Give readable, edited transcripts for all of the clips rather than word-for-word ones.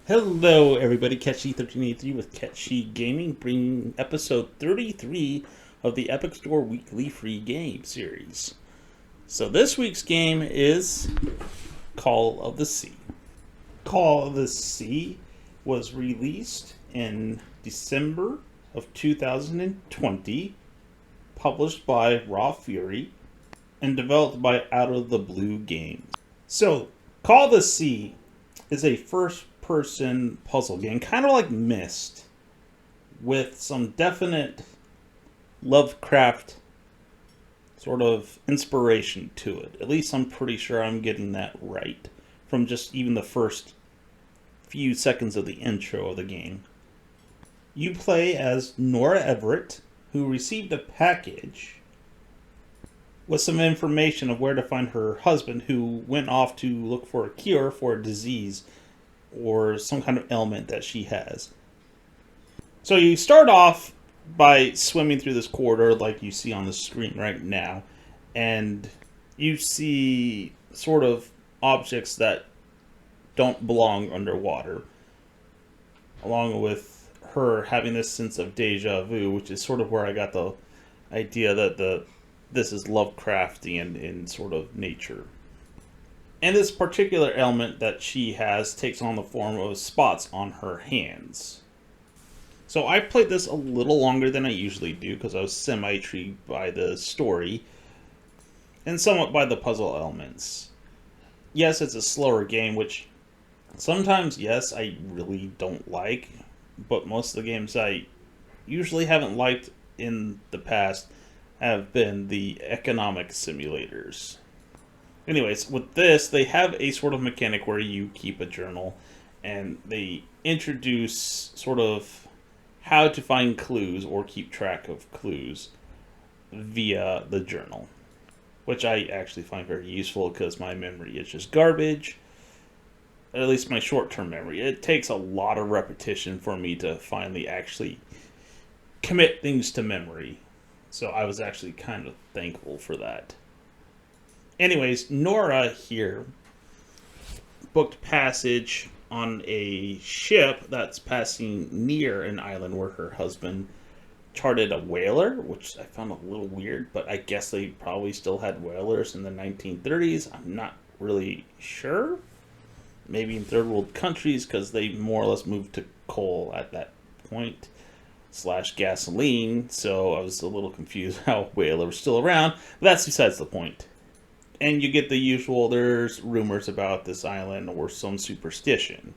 Hello, everybody. Ketchy1383 with Ketchy Gaming, bringing episode 33 of the Epic Store Weekly Free Game series. So this week's game is Call of the Sea. Call of the Sea was released in December of 2020, published by Raw Fury, and developed by Out of the Blue Games. So, Call of the Sea is a first-person puzzle game, kind of like Myst, with some definite Lovecraft sort of inspiration to it. At least I'm pretty sure I'm getting that right from just even the first few seconds of the intro of the game. You play as Nora Everett, who received a package with some information of where to find her husband, who went off to look for a cure for a disease or some kind of ailment that she has. So you start off by swimming through this corridor like you see on the screen right now, and you see sort of objects that don't belong underwater, along with her having this sense of deja vu, which is sort of where I got the idea that this is Lovecraftian in sort of nature. And this particular ailment that she has takes on the form of spots on her hands. So I played this a little longer than I usually do because I was semi-intrigued by the story and somewhat by the puzzle elements. Yes, it's a slower game, which sometimes, yes, I really don't like, but most of the games I usually haven't liked in the past have been the economic simulators. Anyways, with this, they have a sort of mechanic where you keep a journal, and they introduce sort of how to find clues or keep track of clues via the journal, which I actually find very useful because my memory is just garbage, at least my short-term memory. It takes a lot of repetition for me to finally actually commit things to memory. So I was actually kind of thankful for that. Anyways, Nora here booked passage on a ship that's passing near an island where her husband charted a whaler, which I found a little weird, but I guess they probably still had whalers in the 1930s. I'm not really sure. Maybe in third world countries because they more or less moved to coal at that point. / gasoline, so I was a little confused how whaler was still around, but that's besides the point. And you get the usual, there's rumors about this island or some superstition,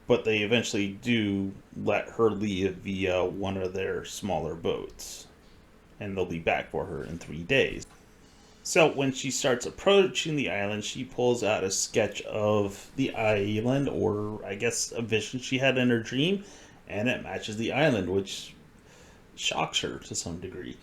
but they eventually do let her leave via one of their smaller boats, and they'll be back for her in 3 days. So when she starts approaching the island, she pulls out a sketch of the island, or I guess a vision she had in her dream, and it matches the island, which shocks her to some degree.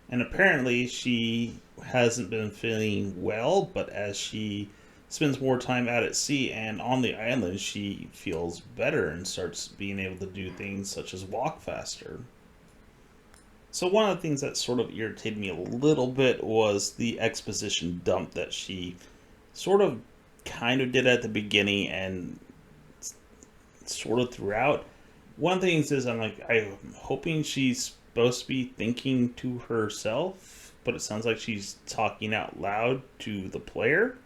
And apparently she hasn't been feeling well, but as she spends more time out at sea and on the island, she feels better and starts being able to do things such as walk faster. So one of the things that sort of irritated me a little bit was the exposition dump that she sort of kind of did at the beginning and sort of throughout. One thing is I'm hoping she's supposed to be thinking to herself, but it sounds like she's talking out loud to the player.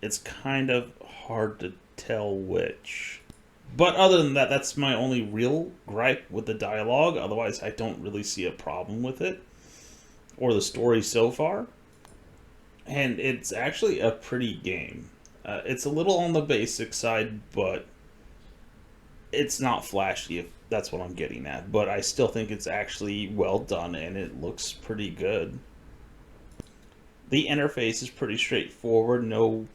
It's kind of hard to tell which. But other than that, that's my only real gripe with the dialogue. Otherwise, I don't really see a problem with it or the story so far. And it's actually a pretty game. It's a little on the basic side, but it's not flashy, if that's what I'm getting at. But I still think it's actually well done, and it looks pretty good. The interface is pretty straightforward. No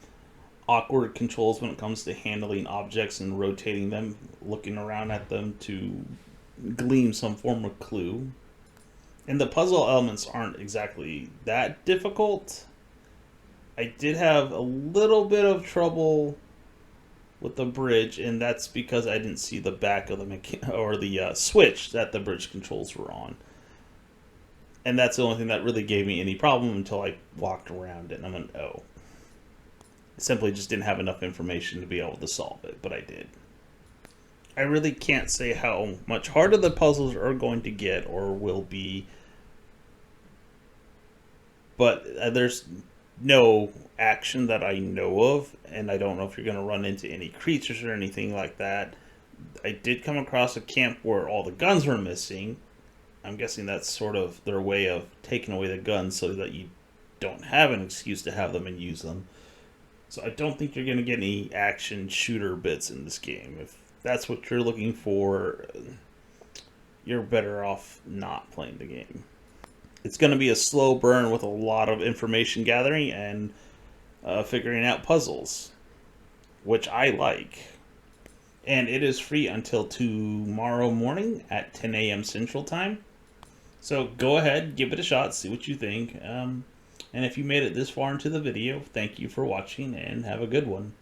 awkward controls when it comes to handling objects and rotating them, looking around at them to glean some form of clue. And the puzzle elements aren't exactly that difficult. I did have a little bit of trouble with the bridge, and that's because I didn't see the back of the switch that the bridge controls were on. And that's the only thing that really gave me any problem until I walked around it, and I went, I simply just didn't have enough information to be able to solve it, but I did. I really can't say how much harder the puzzles are going to get or will be, but there's no action that I know of, and I don't know if you're going to run into any creatures or anything like that. I did come across a camp where all the guns were missing. I'm guessing that's sort of their way of taking away the guns so that you don't have an excuse to have them and use them. So I don't think you're going to get any action shooter bits in this game. If that's what you're looking for, you're better off not playing the game. It's going to be a slow burn with a lot of information gathering and figuring out puzzles, which I like. And it is free until tomorrow morning at 10 a.m. Central Time. So go ahead, give it a shot, see what you think. And if you made it this far into the video, thank you for watching and have a good one.